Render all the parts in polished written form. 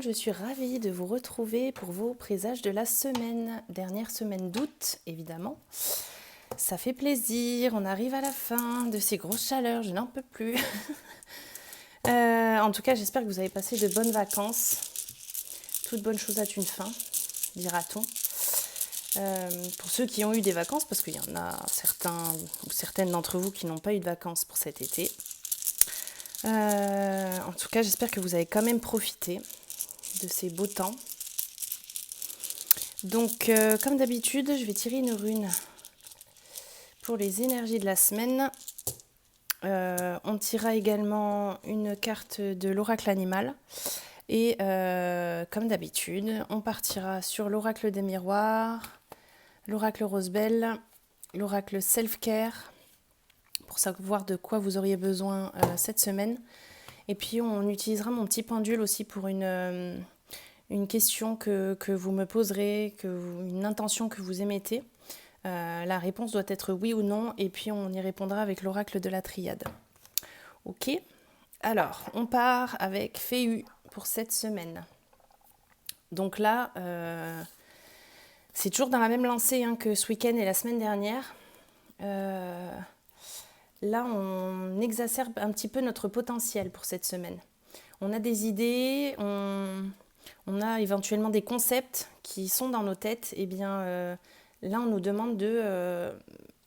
monde, je suis ravie de vous retrouver pour vos présages de la semaine, dernière semaine d'août évidemment. Ça fait plaisir, on arrive à la fin de ces grosses chaleurs, je n'en peux plus. En tout cas, j'espère que vous avez passé de bonnes vacances. Toute bonne chose a une fin, dira-t-on. Pour ceux qui ont eu des vacances, parce qu'il y en a certains ou certaines d'entre vous qui n'ont pas eu de vacances pour cet été. En tout cas, j'espère que vous avez quand même profité de ces beaux temps. Donc, comme d'habitude, je vais tirer une rune pour les énergies de la semaine. On tirera également une carte de l'oracle animal. Et comme d'habitude, on partira sur l'oracle des miroirs, l'oracle Rosebelle, l'oracle Self-Care, pour savoir de quoi vous auriez besoin cette semaine. Et puis on utilisera mon petit pendule aussi pour une question que vous me poserez, une intention que vous émettez. La réponse doit être oui ou non, et puis on y répondra avec l'oracle de la triade. Ok, alors on part avec Féu pour cette semaine. Donc là, c'est toujours dans la même lancée que ce week-end et la semaine dernière. Là, on exacerbe un petit peu notre potentiel pour cette semaine. On a des idées, on a éventuellement des concepts qui sont dans nos têtes. Et bien, là, on nous demande de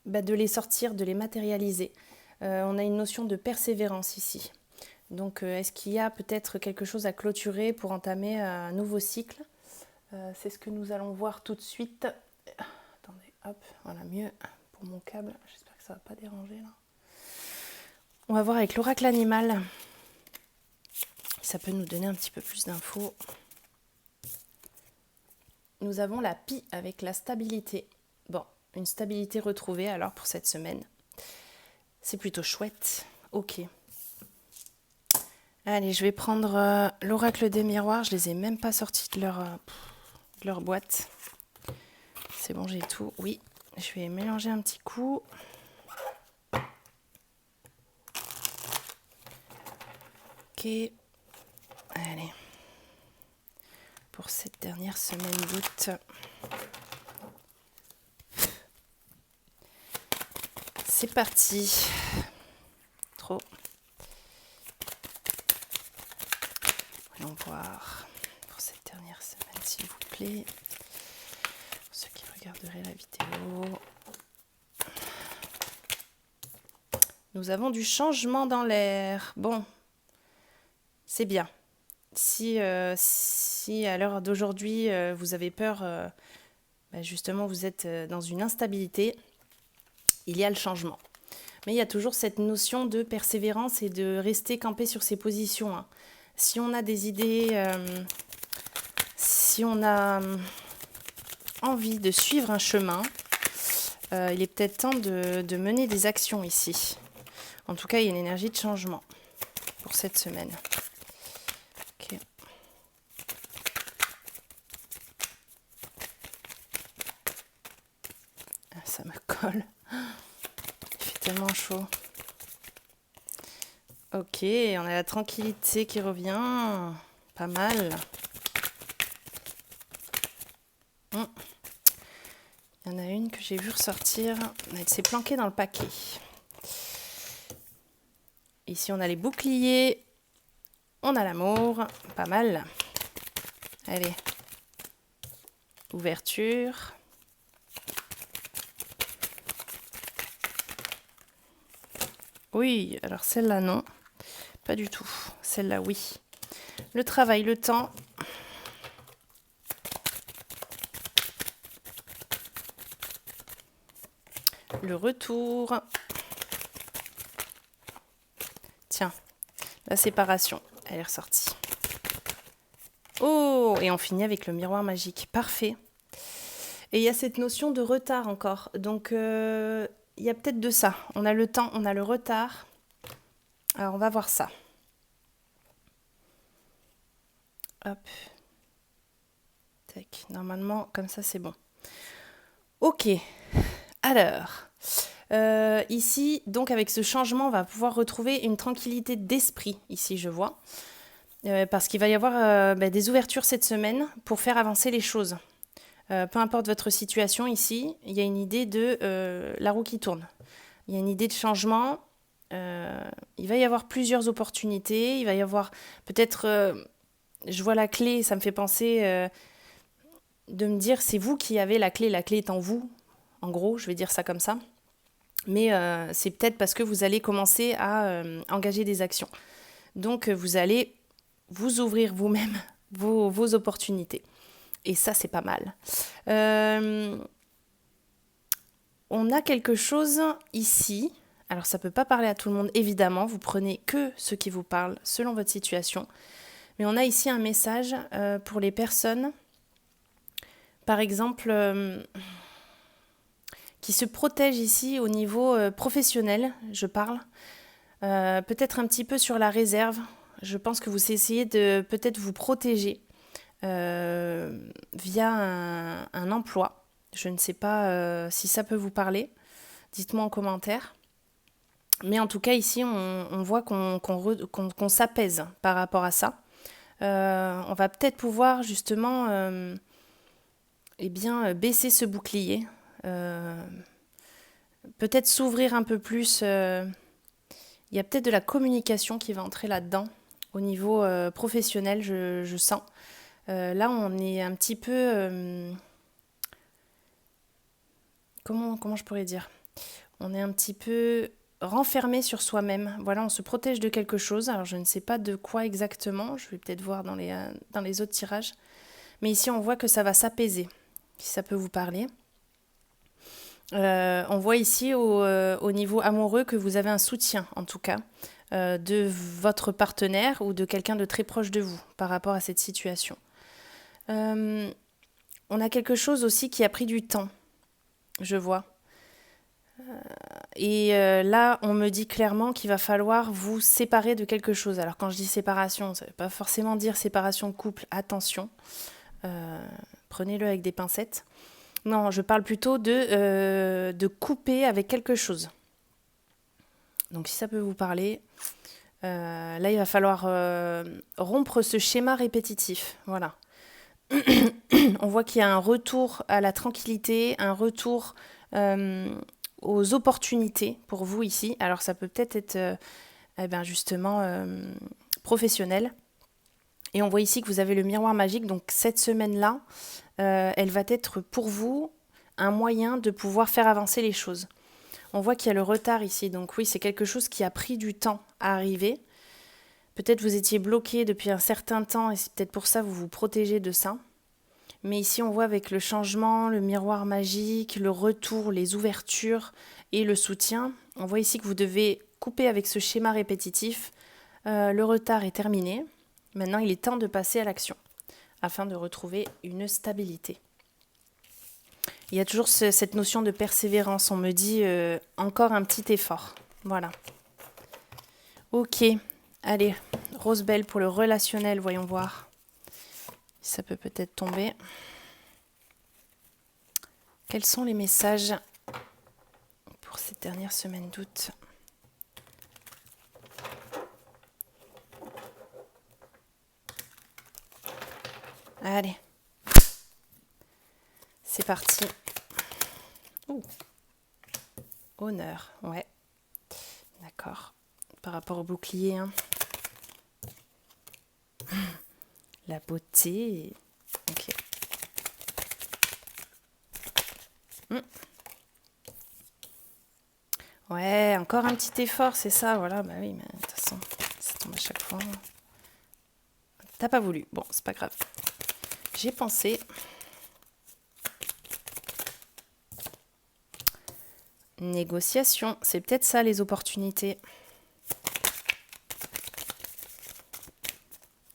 les sortir, de les matérialiser. On a une notion de persévérance ici. Donc, est-ce qu'il y a peut-être quelque chose à clôturer pour entamer un nouveau cycle ? C'est ce que nous allons voir tout de suite. Attendez, hop, voilà, mieux pour mon câble. J'espère que ça ne va pas déranger là. On va voir avec l'oracle animal. Ça peut nous donner un petit peu plus d'infos. Nous avons la pie avec la stabilité. Bon, une stabilité retrouvée alors pour cette semaine. C'est plutôt chouette. Ok. Allez, je vais prendre l'oracle des miroirs. Je les ai même pas sortis de leur boîte. C'est bon, j'ai tout. Oui, je vais mélanger un petit coup. Ok. Allez. Pour cette dernière semaine d'août. C'est parti. Trop. Voyons voir pour cette dernière semaine, s'il vous plaît. Pour ceux qui regarderaient la vidéo. Nous avons du changement dans l'air. Bon, c'est bien. Si à l'heure d'aujourd'hui, vous avez peur, justement, vous êtes dans une instabilité, il y a le changement. Mais il y a toujours cette notion de persévérance et de rester campé sur ses positions. Si on a des idées, si on a envie de suivre un chemin, il est peut-être temps de mener des actions ici. En tout cas, il y a une énergie de changement pour cette semaine. Ok. Ça me colle. Il fait tellement chaud. Ok, on a la tranquillité qui revient. Pas mal. Il y en a une que j'ai vue ressortir. Elle s'est planquée dans le paquet. Ici, on a les boucliers. On a l'amour. Pas mal. Allez. Ouverture. Oui, alors celle-là, non. Pas du tout. Celle-là, oui. Le travail, le temps. Le retour. Tiens, la séparation, elle est ressortie. Oh, et on finit avec le miroir magique. Parfait. Et il y a cette notion de retard encore. Donc, il y a peut-être de ça. On a le temps, on a le retard. Alors, on va voir ça. Hop. Tac. Normalement, comme ça, c'est bon. Ok. Alors, ici, donc avec ce changement, on va pouvoir retrouver une tranquillité d'esprit, ici je vois. parce qu'il va y avoir des ouvertures cette semaine pour faire avancer les choses. Peu importe votre situation ici, il y a une idée de la roue qui tourne. Il y a une idée de changement. Il va y avoir plusieurs opportunités. Il va y avoir peut-être, je vois la clé, ça me fait penser de me dire c'est vous qui avez la clé est en vous. En gros, je vais dire ça comme ça. Mais c'est peut-être parce que vous allez commencer à engager des actions. Donc vous allez vous ouvrir vous-même vos opportunités. Et ça, c'est pas mal. On a quelque chose ici. Alors, ça ne peut pas parler à tout le monde, évidemment. Vous prenez que ce qui vous parle selon votre situation. Mais on a ici un message pour les personnes, par exemple, qui se protègent ici au niveau professionnel, je parle. Peut-être un petit peu sur la réserve. Je pense que vous essayez de peut-être vous protéger via un emploi. Je ne sais pas si ça peut vous parler. Dites-moi en commentaire. Mais en tout cas, ici, on voit qu'on s'apaise par rapport à ça. On va peut-être pouvoir justement baisser ce bouclier. Peut-être s'ouvrir un peu plus. Il y a peut-être de la communication qui va entrer là-dedans. Au niveau professionnel, je sens. Là, on est un petit peu... comment je pourrais dire? On est un petit peu renfermé sur soi-même. Voilà, on se protège de quelque chose. Alors, je ne sais pas de quoi exactement. Je vais peut-être voir dans les autres tirages. Mais ici, on voit que ça va s'apaiser, si ça peut vous parler. On voit ici au niveau amoureux que vous avez un soutien, en tout cas, de votre partenaire ou de quelqu'un de très proche de vous par rapport à cette situation. On a quelque chose aussi qui a pris du temps, je vois. Et là, on me dit clairement qu'il va falloir vous séparer de quelque chose. Alors quand je dis séparation, ça ne veut pas forcément dire séparation de couple, attention. Prenez-le avec des pincettes. Non, je parle plutôt de couper avec quelque chose. Donc si ça peut vous parler, là il va falloir rompre ce schéma répétitif. Voilà. On voit qu'il y a un retour à la tranquillité, un retour aux opportunités pour vous ici. Alors ça peut peut-être être justement professionnel. Et on voit ici que vous avez le miroir magique. Donc cette semaine-là, elle va être pour vous un moyen de pouvoir faire avancer les choses. On voit qu'il y a le retard ici. Donc oui, c'est quelque chose qui a pris du temps à arriver. Peut-être vous étiez bloqué depuis un certain temps et c'est peut-être pour ça que vous vous protégez de ça. Mais ici, on voit avec le changement, le miroir magique, le retour, les ouvertures et le soutien, on voit ici que vous devez couper avec ce schéma répétitif. Le retard est terminé. Maintenant, il est temps de passer à l'action afin de retrouver une stabilité. Il y a toujours cette notion de persévérance. On me dit encore un petit effort. Voilà. Ok. Allez, rose belle pour le relationnel, voyons voir. Ça peut peut-être tomber. Quels sont les messages pour cette dernière semaine d'août ? Allez. C'est parti. Ouh. Honneur, ouais. D'accord. Par rapport au bouclier, hein. La beauté. Ok. Ouais, encore un petit effort, c'est ça, voilà. Bah oui, mais de toute façon, ça tombe à chaque fois. T'as pas voulu. Bon, c'est pas grave. J'ai pensé. Négociation, c'est peut-être ça les opportunités.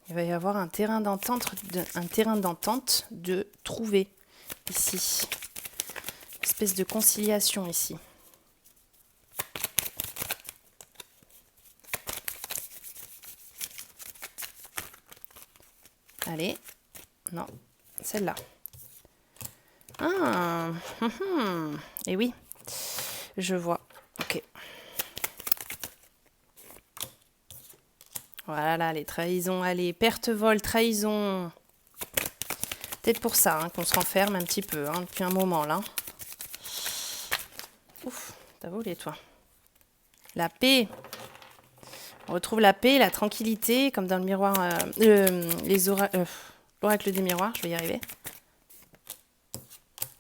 Il va y avoir un terrain d'entente de trouver ici. Une espèce de conciliation ici. Allez, non, celle-là. Ah, et oui, je vois. Ok. Voilà, les trahisons. Allez, perte, vol, trahison. Peut-être pour ça hein, qu'on se renferme un petit peu hein, depuis un moment là. Ouf, t'as volé toi. La paix. On retrouve la paix, la tranquillité, comme dans le miroir, l'oracle des miroirs, je vais y arriver.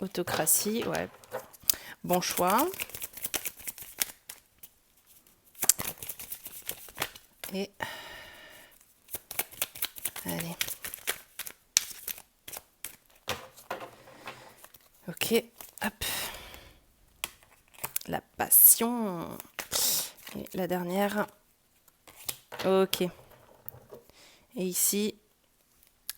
Autocratie, ouais. Bon choix. Et allez. Ok, hop. La passion. Et la dernière. Ok. Et ici,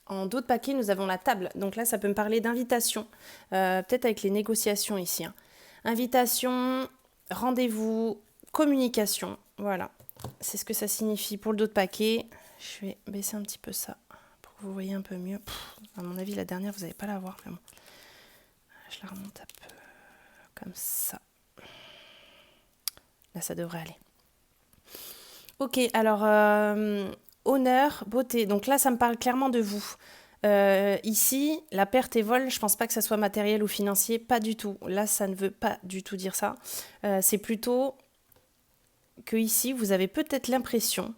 en dos de paquet, nous avons la table. Donc là, ça peut me parler d'invitation. Peut-être avec les négociations ici. Hein. Invitation, rendez-vous, communication. Voilà. C'est ce que ça signifie pour le dos de paquet. Je vais baisser un petit peu ça pour que vous voyez un peu mieux. À mon avis, la dernière, vous n'allez pas la voir. Mais bon. Je la remonte un peu comme ça. Là, ça devrait aller. Ok, alors, honneur, beauté. Donc là, ça me parle clairement de vous. Ici, la perte et vol, je pense pas que ça soit matériel ou financier, pas du tout. Là, ça ne veut pas du tout dire ça. C'est plutôt que ici, vous avez peut-être l'impression,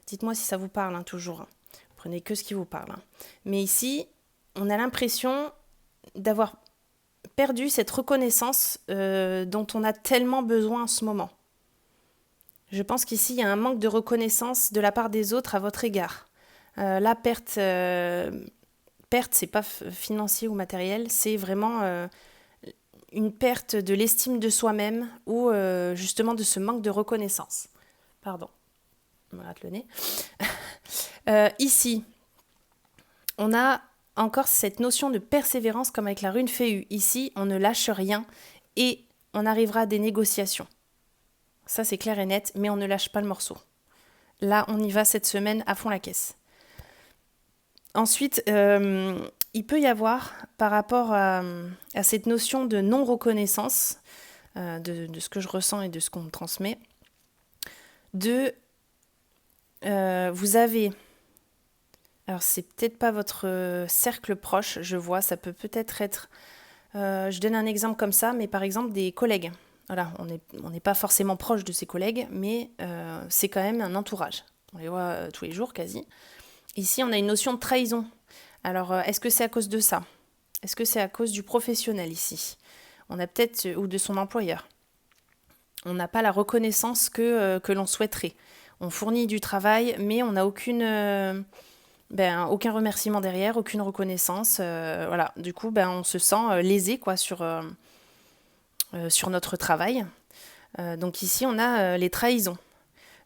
dites-moi si ça vous parle hein, toujours, hein. Prenez que ce qui vous parle. Hein. Mais ici, on a l'impression d'avoir perdu cette reconnaissance dont on a tellement besoin en ce moment. Je pense qu'ici, il y a un manque de reconnaissance de la part des autres à votre égard. La perte, c'est pas financier ou matériel, c'est vraiment une perte de l'estime de soi-même ou justement de ce manque de reconnaissance. Pardon, je me rate le nez. Ici, on a encore cette notion de persévérance comme avec la rune Féu. Ici, on ne lâche rien et on arrivera à des négociations. Ça, c'est clair et net, mais on ne lâche pas le morceau. Là, on y va cette semaine à fond la caisse. Ensuite, il peut y avoir, par rapport à cette notion de non-reconnaissance, de ce que je ressens et de ce qu'on me transmet, vous avez... Alors, c'est peut-être pas votre cercle proche, je vois, ça peut peut-être être... je donne un exemple comme ça, mais par exemple des collègues. Voilà, on n'est pas forcément proche de ses collègues, mais c'est quand même un entourage. On les voit tous les jours, quasi. Ici, on a une notion de trahison. Alors, est-ce que c'est à cause de ça? Est-ce que c'est à cause du professionnel ici? On a peut-être, ou de son employeur. On n'a pas la reconnaissance que l'on souhaiterait. On fournit du travail, mais on n'a aucun remerciement derrière, aucune reconnaissance. Voilà. Du coup, on se sent lésé quoi, sur notre travail. Donc ici, on a les trahisons.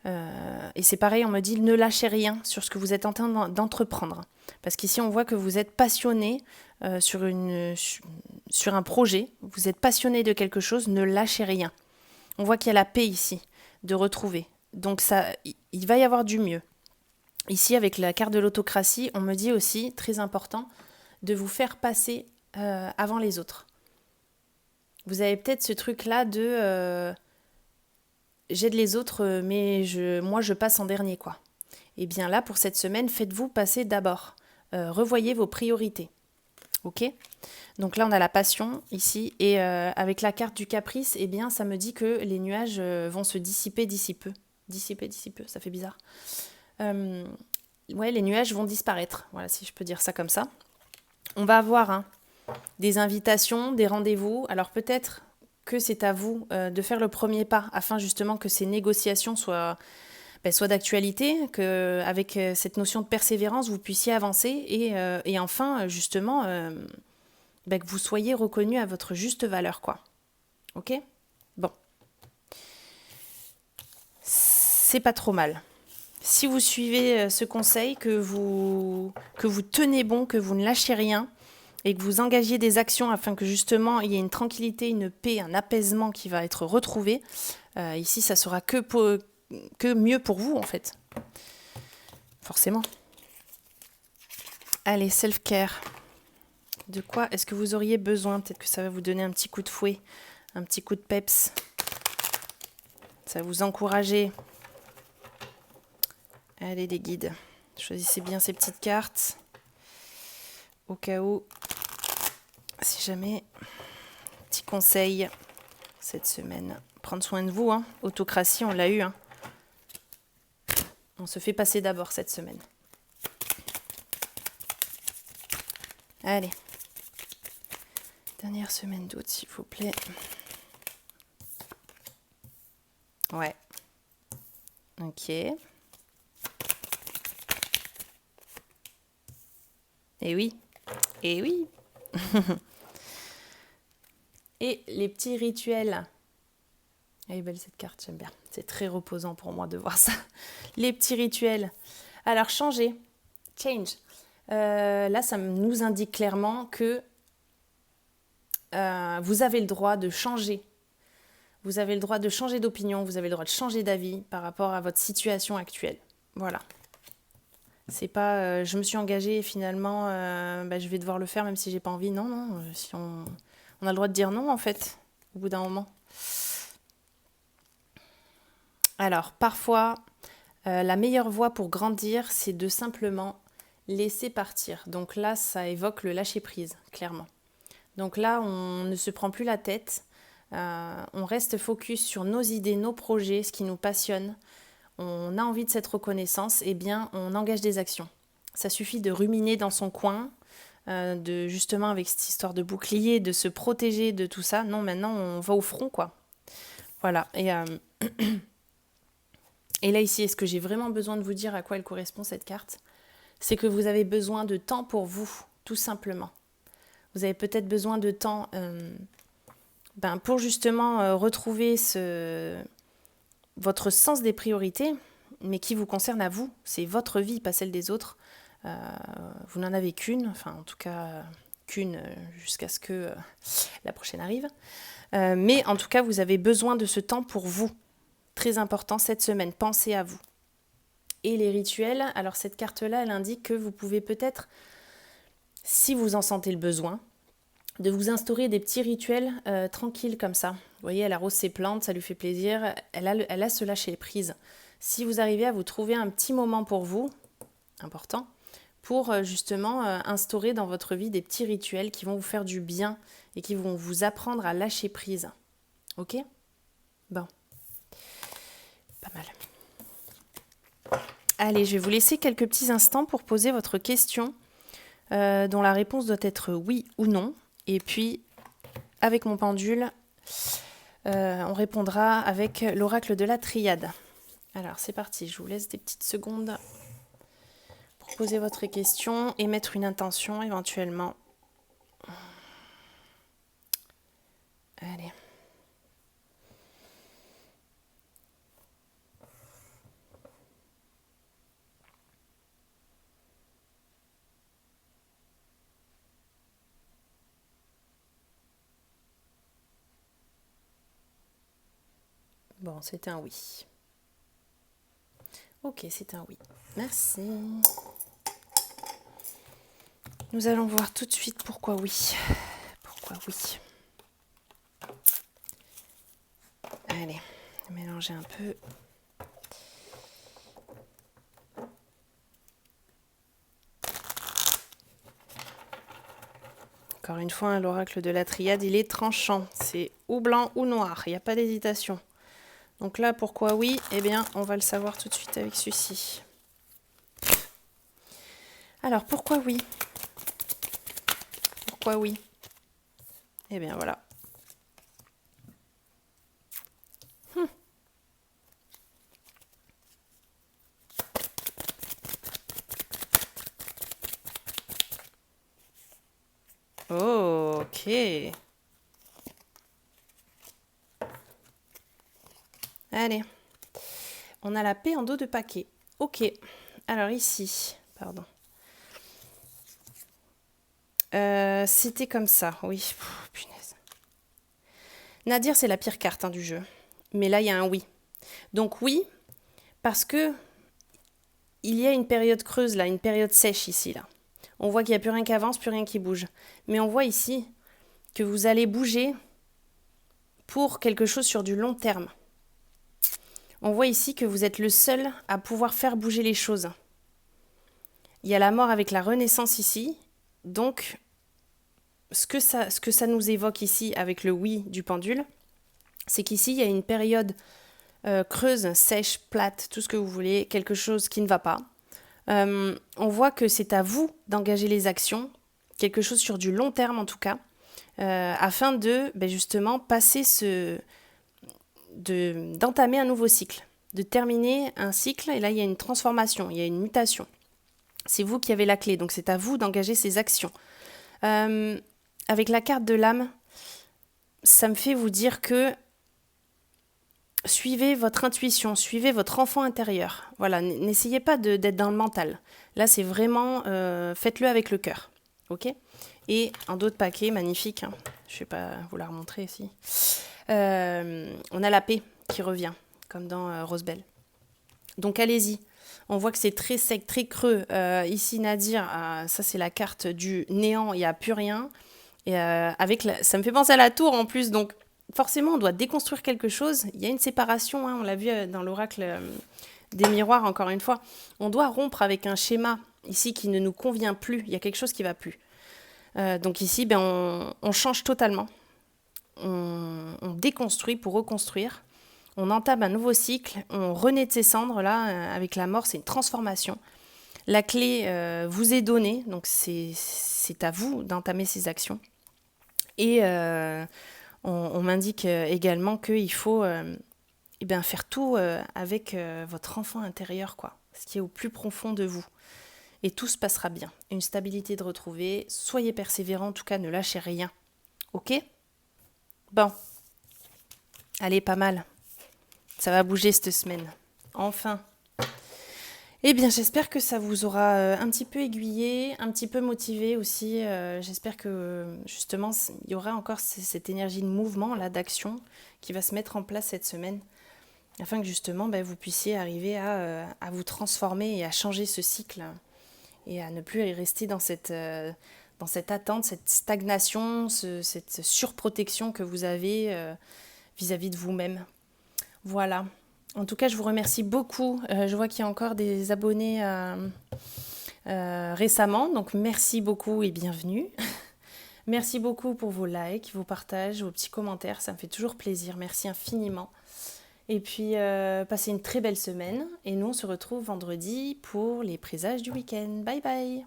Et c'est pareil, on me dit ne lâchez rien sur ce que vous êtes en train d'entreprendre. Parce qu'ici, on voit que vous êtes passionné sur un projet, vous êtes passionné de quelque chose, ne lâchez rien. On voit qu'il y a la paix ici, de retrouver. Donc il va y avoir du mieux. Ici, avec la carte de l'autocratie, on me dit aussi, très important, de vous faire passer avant les autres. Vous avez peut-être ce truc-là de j'aide les autres, mais moi je passe en dernier, quoi. Et bien là, pour cette semaine, faites-vous passer d'abord. Revoyez vos priorités. Ok ? Donc là, on a la passion ici, et avec la carte du caprice, eh bien, ça me dit que les nuages vont se dissiper d'ici peu. Dissiper d'ici peu, ça fait bizarre. Ouais, les nuages vont disparaître, voilà, si je peux dire ça comme ça. On va avoir des invitations, des rendez-vous. Alors peut-être que c'est à vous de faire le premier pas afin justement que ces négociations soient d'actualité, qu'avec cette notion de persévérance, vous puissiez avancer et enfin, justement, que vous soyez reconnu à votre juste valeur, quoi. Ok ? Bon. C'est pas trop mal. Si vous suivez ce conseil, que vous tenez bon, que vous ne lâchez rien, et que vous engagiez des actions afin que justement il y ait une tranquillité, une paix, un apaisement qui va être retrouvé, ici ça sera que mieux pour vous en fait. Forcément. Allez, self-care. De quoi est-ce que vous auriez besoin? Peut-être que ça va vous donner un petit coup de fouet, un petit coup de peps. Ça va vous encourager. Allez les guides, choisissez bien ces petites cartes. Au cas où, si jamais, petit conseil cette semaine. Prendre soin de vous, hein. Autocratie, on l'a eu. Hein. On se fait passer d'abord cette semaine. Allez. Dernière semaine d'août, s'il vous plaît. Ouais. Ok. Et oui. Et oui. Et les petits rituels. Elle est belle cette carte, j'aime bien. C'est très reposant pour moi de voir ça. Les petits rituels. Alors, changer. Change. Là, ça nous indique clairement que vous avez le droit de changer. Vous avez le droit de changer d'opinion, vous avez le droit de changer d'avis par rapport à votre situation actuelle. Voilà. C'est pas je me suis engagée et finalement je vais devoir le faire même si j'ai pas envie. Non, non. Si on a le droit de dire non en fait, au bout d'un moment. Alors, parfois, la meilleure voie pour grandir, c'est de simplement laisser partir. Donc là, ça évoque le lâcher-prise, clairement. Donc là, on ne se prend plus la tête. On reste focus sur nos idées, nos projets, ce qui nous passionne. On a envie de cette reconnaissance, eh bien, on engage des actions. Ça suffit de ruminer dans son coin, de justement avec cette histoire de bouclier, de se protéger de tout ça. Non, maintenant, on va au front, quoi. Voilà. Et là, ici, est-ce que j'ai vraiment besoin de vous dire à quoi elle correspond, cette carte ? C'est que vous avez besoin de temps pour vous, tout simplement. Vous avez peut-être besoin de temps pour justement retrouver votre sens des priorités, mais qui vous concerne à vous. C'est votre vie, pas celle des autres. Vous n'en avez qu'une, enfin en tout cas qu'une jusqu'à ce que la prochaine arrive. Mais en tout cas, vous avez besoin de ce temps pour vous. Très important cette semaine, pensez à vous. Et les rituels, alors cette carte-là, elle indique que vous pouvez peut-être, si vous en sentez le besoin, de vous instaurer des petits rituels tranquilles comme ça. Vous voyez, elle arrose ses plantes, ça lui fait plaisir, elle a ce lâcher prise. Si vous arrivez à vous trouver un petit moment pour vous, important, pour justement instaurer dans votre vie des petits rituels qui vont vous faire du bien et qui vont vous apprendre à lâcher prise. Ok ? Bon. Pas mal. Allez, je vais vous laisser quelques petits instants pour poser votre question dont la réponse doit être oui ou non. Et puis, avec mon pendule, on répondra avec l'oracle de la triade. Alors, c'est parti. Je vous laisse des petites secondes pour poser votre question et mettre une intention éventuellement. Allez. Bon, c'est un oui. Ok, c'est un oui. Merci. Nous allons voir tout de suite pourquoi oui. Pourquoi oui. Allez, mélanger un peu. Encore une fois, l'oracle de la triade, il est tranchant. C'est ou blanc ou noir, il n'y a pas d'hésitation. Donc là, pourquoi oui ? Eh bien, on va le savoir tout de suite avec celui-ci. Alors, pourquoi oui ? Pourquoi oui ? Eh bien, voilà. Oh, ok. Allez. On a la paix en dos de paquet. Ok. Alors ici, pardon. C'était comme ça, oui. Pff, punaise. Nadir, c'est la pire carte du jeu. Mais là, il y a un oui. Donc oui, parce que il y a une période creuse là, une période sèche ici là. On voit qu'il n'y a plus rien qui avance, plus rien qui bouge. Mais on voit ici que vous allez bouger pour quelque chose sur du long terme. On voit ici que vous êtes le seul à pouvoir faire bouger les choses. Il y a la mort avec la renaissance ici. Donc, ce que ça nous évoque ici avec le oui du pendule, c'est qu'ici, il y a une période creuse, sèche, plate, tout ce que vous voulez, quelque chose qui ne va pas. On voit que c'est à vous d'engager les actions, quelque chose sur du long terme en tout cas, afin de justement d'entamer un nouveau cycle, de terminer un cycle, et là il y a une transformation, il y a une mutation. C'est vous qui avez la clé, donc c'est à vous d'engager ces actions. Avec la carte de l'âme, ça me fait vous dire que suivez votre intuition, suivez votre enfant intérieur. Voilà, n'essayez pas d'être dans le mental. Là, c'est vraiment, faites-le avec le cœur. Ok ? Et un d'autres paquets, magnifique. Hein. Je ne vais pas vous la remontrer ici. On a la paix qui revient, comme dans Rosebelle. Donc allez-y. On voit que c'est très sec, très creux. Ici, Nadir, ça c'est la carte du néant, il n'y a plus rien. Et ça me fait penser à la tour en plus, donc forcément on doit déconstruire quelque chose. Il y a une séparation, hein, on l'a vu dans l'oracle des miroirs encore une fois. On doit rompre avec un schéma ici qui ne nous convient plus, il y a quelque chose qui ne va plus. Donc ici, on change totalement. On déconstruit pour reconstruire. On entame un nouveau cycle, on renaît de ses cendres, là, avec la mort, c'est une transformation. La clé vous est donnée, donc c'est à vous d'entamer ces actions. Et on m'indique également qu'il faut faire tout avec votre enfant intérieur, quoi, ce qui est au plus profond de vous. Et tout se passera bien. Une stabilité de retrouver. Soyez persévérants, en tout cas, ne lâchez rien. Ok ? Bon. Allez, pas mal. Ça va bouger cette semaine. Enfin. Eh bien, j'espère que ça vous aura un petit peu aiguillé, un petit peu motivé aussi. J'espère que, justement, il y aura encore cette énergie de mouvement, là, d'action, qui va se mettre en place cette semaine, afin que, justement, vous puissiez arriver à vous transformer et à changer ce cycle, et à ne plus rester dans cette attente, cette stagnation, cette surprotection que vous avez vis-à-vis de vous-même. Voilà. En tout cas, je vous remercie beaucoup. Je vois qu'il y a encore des abonnés récemment, donc merci beaucoup et bienvenue. Merci beaucoup pour vos likes, vos partages, vos petits commentaires, ça me fait toujours plaisir. Merci infiniment. Et puis, passez une très belle semaine et nous, on se retrouve vendredi pour les présages du week-end. Bye bye!